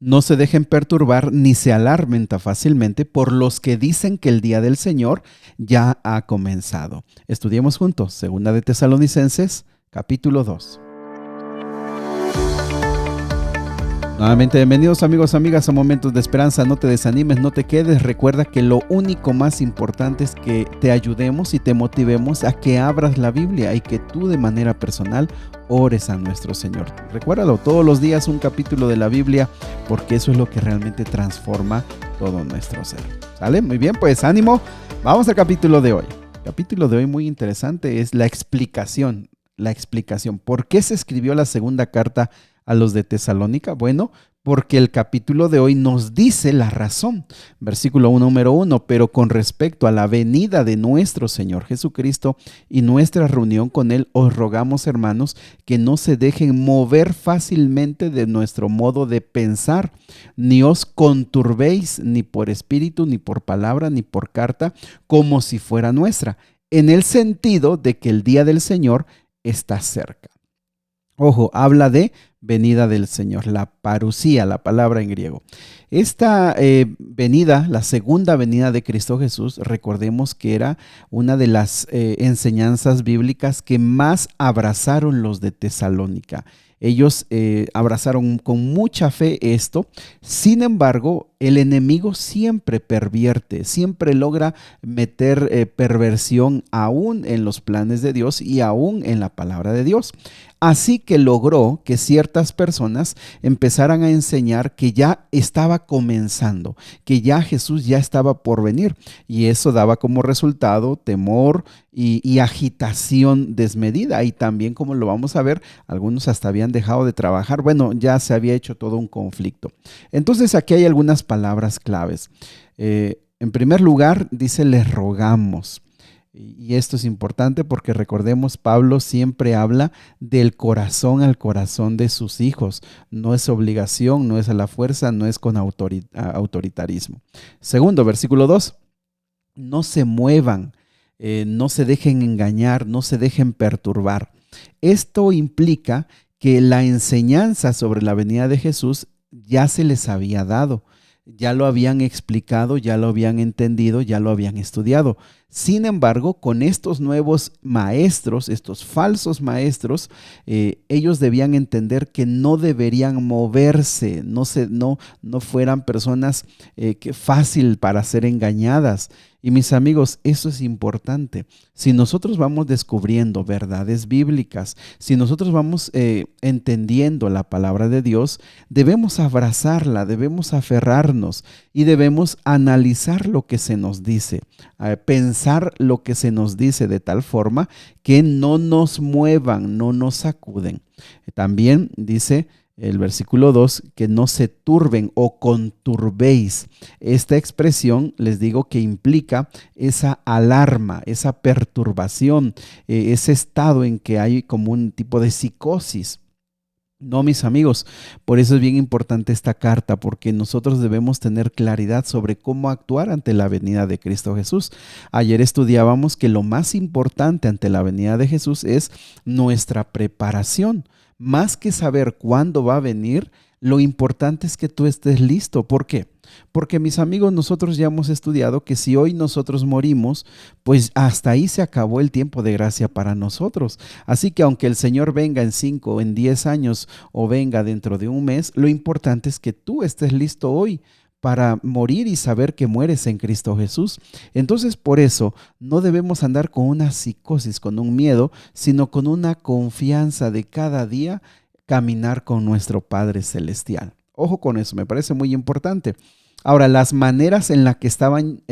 No se dejen perturbar ni se alarmen tan fácilmente por los que dicen que el día del Señor ya ha comenzado. Estudiemos juntos, Segunda de Tesalonicenses, capítulo 2. Nuevamente, bienvenidos amigos, amigas a Momentos de Esperanza. No te desanimes, no te quedes. Recuerda que lo único más importante es que te ayudemos y te motivemos a que abras la Biblia y que tú de manera personal ores a nuestro Señor. Recuérdalo, todos los días un capítulo de la Biblia, porque eso es lo que realmente transforma todo nuestro ser. ¿Sale? Muy bien, pues ánimo. Vamos al capítulo de hoy. El capítulo de hoy muy interesante es la explicación. ¿Por qué se escribió la segunda carta a los de Tesalónica? Bueno, porque el capítulo de hoy nos dice la razón. Versículo 1, número 1, pero con respecto a la venida de nuestro Señor Jesucristo y nuestra reunión con Él, os rogamos, hermanos, que no se dejen mover fácilmente de nuestro modo de pensar, ni os conturbéis ni por espíritu, ni por palabra, ni por carta, como si fuera nuestra, en el sentido de que el día del Señor está cerca. Ojo, habla de venida del Señor, la parusía, la palabra en griego. Esta venida, la segunda venida de Cristo Jesús, recordemos que era una de las enseñanzas bíblicas que más abrazaron los de Tesalónica. Ellos abrazaron con mucha fe esto. Sin embargo, el enemigo siempre pervierte, siempre logra meter perversión aún en los planes de Dios y aún en la palabra de Dios. Así que logró que ciertas personas empezaran a enseñar que ya estaba comenzando, que ya Jesús ya estaba por venir. Y eso daba como resultado temor y agitación desmedida. Y también, como lo vamos a ver, algunos hasta habían dejado de trabajar. Bueno, ya se había hecho todo un conflicto. Entonces aquí hay algunas palabras claves. En primer lugar, dice, les rogamos. Y esto es importante porque recordemos, Pablo siempre habla del corazón al corazón de sus hijos. No es obligación, no es a la fuerza, no es con autoritarismo. Segundo, versículo 2. No se muevan, no se dejen engañar, no se dejen perturbar. Esto implica que la enseñanza sobre la venida de Jesús ya se les había dado. Ya lo habían explicado, ya lo habían entendido, ya lo habían estudiado. Sin embargo, con estos nuevos maestros, estos falsos maestros, ellos debían entender que no deberían moverse, no fueran personas fácil para ser engañadas. Y mis amigos, eso es importante. Si nosotros vamos descubriendo verdades bíblicas, si nosotros vamos entendiendo la palabra de Dios, debemos abrazarla, debemos aferrarnos y debemos analizar lo que se nos dice, pensar lo que se nos dice de tal forma que no nos muevan, no nos sacuden. También dice el versículo 2, que no se turben o conturbéis. Esta expresión, les digo, que implica esa alarma, esa perturbación, ese estado en que hay como un tipo de psicosis. No, mis amigos, por eso es bien importante esta carta, porque nosotros debemos tener claridad sobre cómo actuar ante la venida de Cristo Jesús. Ayer estudiábamos que lo más importante ante la venida de Jesús es nuestra preparación. Más que saber cuándo va a venir, lo importante es que tú estés listo. ¿Por qué? Porque, mis amigos, nosotros ya hemos estudiado que si hoy nosotros morimos, pues hasta ahí se acabó el tiempo de gracia para nosotros. Así que aunque el Señor venga en 5, en 10 años o venga dentro de un mes, lo importante es que tú estés listo hoy para morir y saber que mueres en Cristo Jesús. Entonces, por eso no debemos andar con una psicosis, con un miedo, sino con una confianza de cada día caminar con nuestro Padre Celestial. Ojo con eso, me parece muy importante. Ahora, las maneras en las que estaban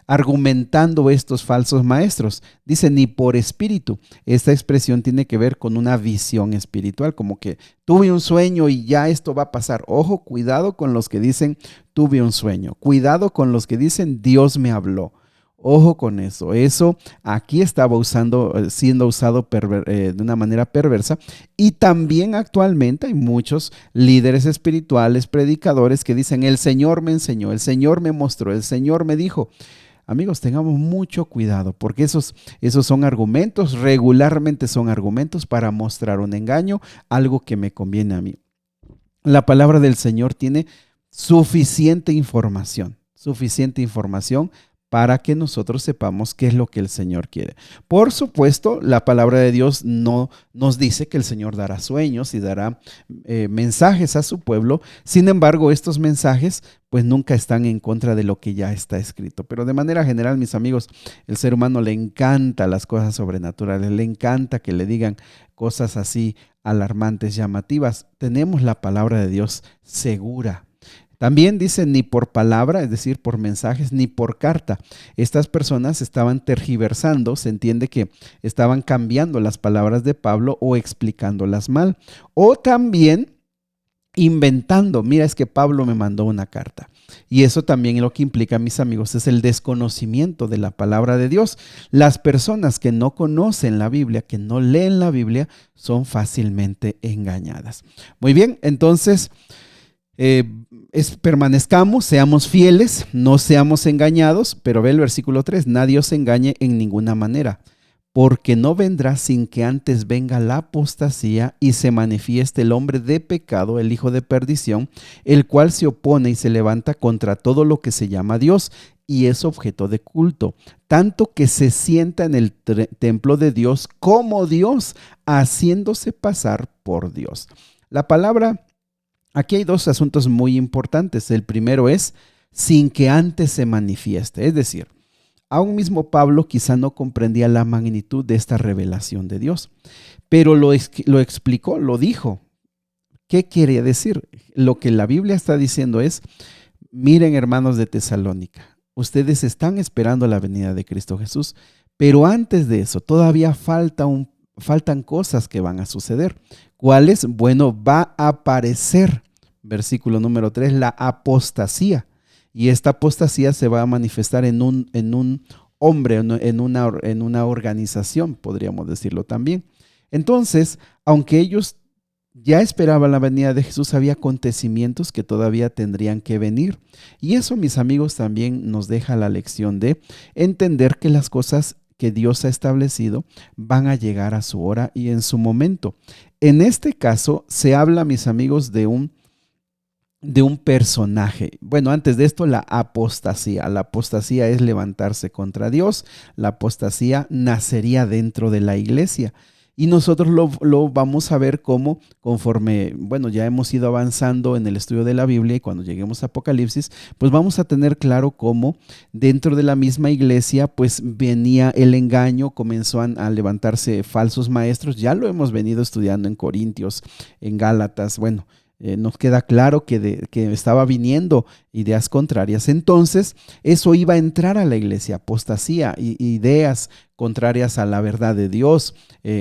argumentando estos falsos maestros, dice ni por espíritu. Esta expresión tiene que ver con una visión espiritual, como que tuve un sueño y ya esto va a pasar. Ojo, cuidado con los que dicen tuve un sueño. Cuidado con los que dicen Dios me habló. Ojo con eso. Eso aquí estaba siendo usado de una manera perversa. Y también actualmente hay muchos líderes espirituales, predicadores que dicen el Señor me enseñó, el Señor me mostró, el Señor me dijo. Amigos, tengamos mucho cuidado porque esos son argumentos, regularmente son argumentos para mostrar un engaño, algo que me conviene a mí. la palabra del Señor tiene suficiente información para que nosotros sepamos qué es lo que el Señor quiere. Por supuesto, la palabra de Dios no nos dice que el Señor dará sueños y dará mensajes a su pueblo. Sin embargo, estos mensajes pues nunca están en contra de lo que ya está escrito. Pero de manera general, mis amigos, el ser humano le encanta las cosas sobrenaturales, le encanta que le digan cosas así alarmantes, llamativas. Tenemos la palabra de Dios segura. También dice ni por palabra, es decir, por mensajes, ni por carta. Estas personas estaban tergiversando, se entiende que estaban cambiando las palabras de Pablo o explicándolas mal. O también inventando, mira, es que Pablo me mandó una carta. Y eso también lo que implica, mis amigos, es el desconocimiento de la palabra de Dios. Las personas que no conocen la Biblia, que no leen la Biblia, son fácilmente engañadas. Muy bien, entonces permanezcamos, seamos fieles, no seamos engañados, pero ve el versículo 3, nadie os engañe en ninguna manera, porque no vendrá sin que antes venga la apostasía y se manifieste el hombre de pecado, el hijo de perdición, el cual se opone y se levanta contra todo lo que se llama Dios y es objeto de culto, tanto que se sienta en el templo de Dios como Dios, haciéndose pasar por Dios. La palabra, aquí hay dos asuntos muy importantes. El primero es sin que antes se manifieste, es decir, aún mismo Pablo quizá no comprendía la magnitud de esta revelación de Dios, pero lo explicó, lo dijo. ¿Qué quiere decir? Lo que la Biblia está diciendo es, miren hermanos de Tesalónica, ustedes están esperando la venida de Cristo Jesús, pero antes de eso todavía faltan cosas que van a suceder. ¿Cuáles? Bueno, va a aparecer, versículo número 3, la apostasía. Y esta apostasía se va a manifestar en un hombre, en una organización, podríamos decirlo también. Entonces, aunque ellos ya esperaban la venida de Jesús, había acontecimientos que todavía tendrían que venir. Y eso, mis amigos, también nos deja la lección de entender que las cosas que Dios ha establecido van a llegar a su hora y en su momento. En este caso, se habla, mis amigos, de un personaje. Bueno, antes de esto, la apostasía. La apostasía es levantarse contra Dios. La apostasía nacería dentro de la iglesia. Y nosotros lo vamos a ver cómo conforme, bueno, ya hemos ido avanzando en el estudio de la Biblia y cuando lleguemos a Apocalipsis, pues vamos a tener claro cómo dentro de la misma iglesia, pues venía el engaño, comenzó a levantarse falsos maestros. Ya lo hemos venido estudiando en Corintios, en Gálatas, bueno. Nos queda claro que estaba viniendo ideas contrarias. Entonces, eso iba a entrar a la iglesia, apostasía, ideas contrarias a la verdad de Dios,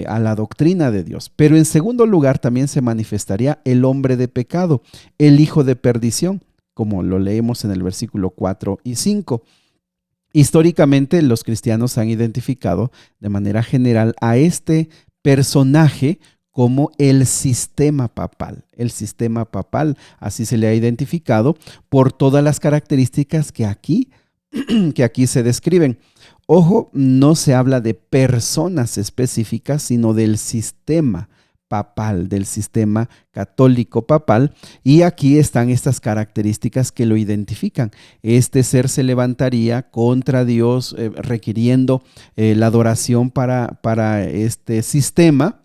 a la doctrina de Dios. Pero en segundo lugar, también se manifestaría el hombre de pecado, el hijo de perdición, como lo leemos en el versículo 4 y 5. Históricamente, los cristianos han identificado de manera general a este personaje como el sistema papal. El sistema papal, así se le ha identificado por todas las características que aquí se describen. Ojo, no se habla de personas específicas, sino del sistema papal, del sistema católico papal, y aquí están estas características que lo identifican. Este ser se levantaría contra Dios, requiriendo la adoración para este sistema.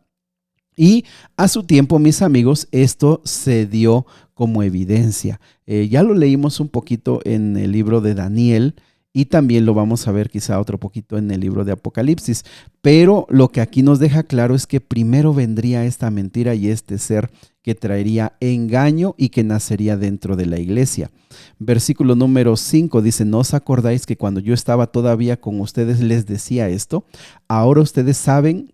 Y a su tiempo, mis amigos, esto se dio como evidencia. Ya lo leímos un poquito en el libro de Daniel y también lo vamos a ver quizá otro poquito en el libro de Apocalipsis. Pero lo que aquí nos deja claro es que primero vendría esta mentira y este ser que traería engaño y que nacería dentro de la iglesia. Versículo número 5 dice, ¿no os acordáis que cuando yo estaba todavía con ustedes les decía esto? Ahora ustedes saben.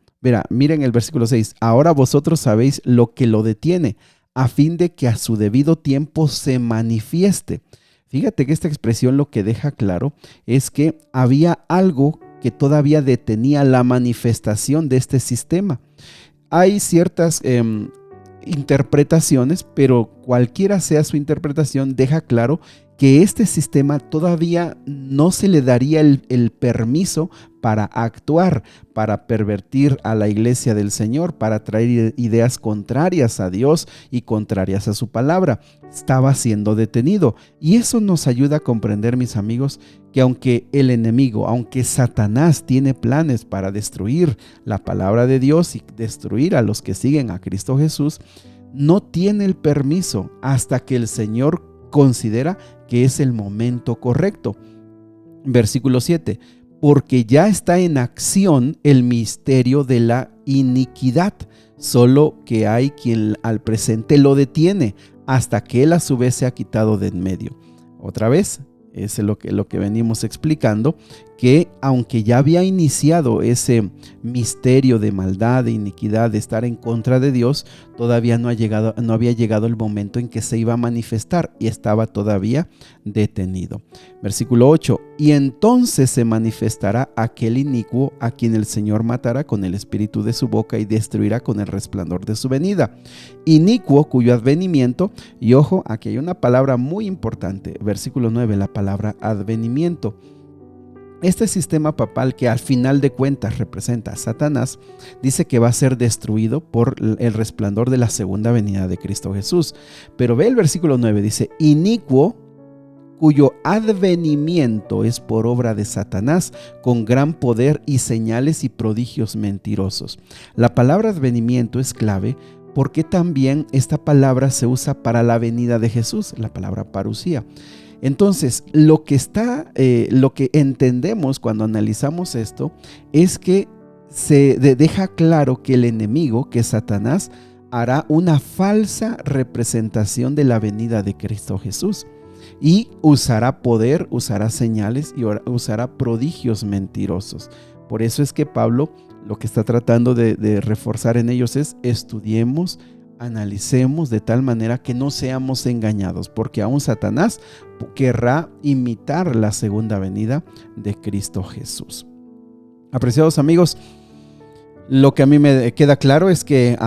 Miren el versículo 6. Ahora vosotros sabéis lo que lo detiene, a fin de que a su debido tiempo se manifieste. Fíjate que esta expresión lo que deja claro es que había algo que todavía detenía la manifestación de este sistema. Hay ciertas interpretaciones, pero cualquiera sea su interpretación, deja claro que este sistema todavía no se le daría el permiso para actuar, para pervertir a la iglesia del Señor, para traer ideas contrarias a Dios y contrarias a su palabra. Estaba siendo detenido. Y eso nos ayuda a comprender, mis amigos, que aunque el enemigo, aunque Satanás tiene planes para destruir la palabra de Dios y destruir a los que siguen a Cristo Jesús, no tiene el permiso hasta que el Señor considera que es el momento correcto. Versículo 7. Porque ya está en acción el misterio de la iniquidad, solo que hay quien al presente lo detiene, hasta que él a su vez se ha quitado de en medio. Otra vez, es lo que venimos explicando, que aunque ya había iniciado ese misterio de maldad, de iniquidad, de estar en contra de Dios, todavía no había llegado el momento en que se iba a manifestar y estaba todavía detenido. Versículo 8. Y entonces se manifestará aquel inicuo a quien el Señor matará con el espíritu de su boca y destruirá con el resplandor de su venida. Inicuo cuyo advenimiento, y ojo, aquí hay una palabra muy importante, versículo 9, la palabra advenimiento. Este sistema papal, que al final de cuentas representa a Satanás, dice que va a ser destruido por el resplandor de la segunda venida de Cristo Jesús. Pero ve el versículo 9, dice: inicuo cuyo advenimiento es por obra de Satanás, con gran poder y señales y prodigios mentirosos. La palabra advenimiento es clave porque también esta palabra se usa para la venida de Jesús, la palabra parusía. Entonces, lo que entendemos cuando analizamos esto es que se deja claro que el enemigo, que Satanás, hará una falsa representación de la venida de Cristo Jesús y usará poder, usará señales y usará prodigios mentirosos. Por eso es que Pablo lo que está tratando de reforzar en ellos es: estudiemos, analicemos de tal manera que no seamos engañados, porque aún Satanás querrá imitar la segunda venida de Cristo Jesús. Apreciados amigos, lo que a mí me queda claro es que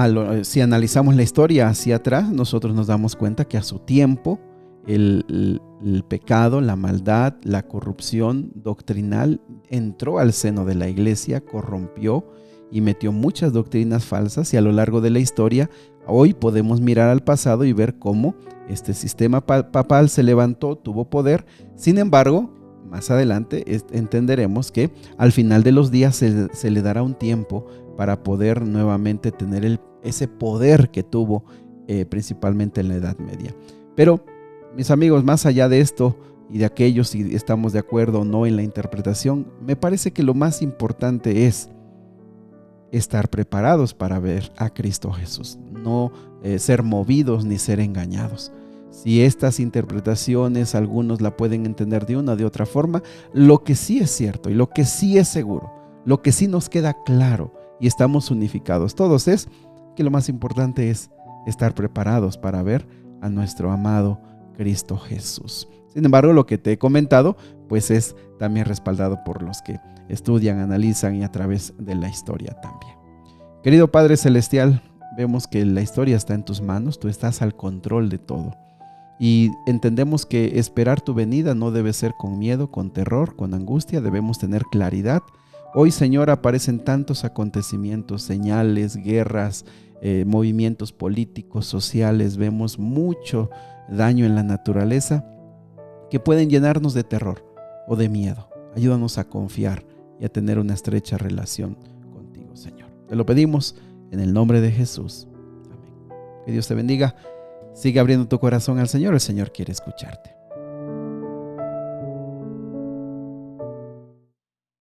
si analizamos la historia hacia atrás, nosotros nos damos cuenta que a su tiempo el pecado, la maldad, la corrupción doctrinal entró al seno de la iglesia, corrompió y metió muchas doctrinas falsas, y a lo largo de la historia hoy podemos mirar al pasado y ver cómo este sistema papal se levantó, tuvo poder. Sin embargo, más adelante entenderemos que al final de los días se le dará un tiempo para poder nuevamente tener ese poder que tuvo principalmente en la Edad Media. Pero, mis amigos, más allá de esto y de aquello, si estamos de acuerdo o no en la interpretación, me parece que lo más importante es estar preparados para ver a Cristo Jesús, no ser movidos ni ser engañados. Si estas interpretaciones algunos la pueden entender de una o de otra forma, lo que sí es cierto y lo que sí es seguro, lo que sí nos queda claro y estamos unificados todos, es que lo más importante es estar preparados para ver a nuestro amado Cristo Jesús. Sin embargo, lo que te he comentado pues es también respaldado por los que estudian, analizan y a través de la historia también. Querido Padre Celestial, vemos que la historia está en tus manos, tú estás al control de todo. Y entendemos que esperar tu venida no debe ser con miedo, con terror, con angustia, debemos tener claridad. Hoy, Señor, aparecen tantos acontecimientos, señales, guerras, movimientos políticos, sociales, vemos mucho daño en la naturaleza que pueden llenarnos de terror o de miedo. Ayúdanos a confiar y a tener una estrecha relación contigo, Señor. Te lo pedimos en el nombre de Jesús. Amén. Que Dios te bendiga. Sigue abriendo tu corazón al Señor. El Señor quiere escucharte.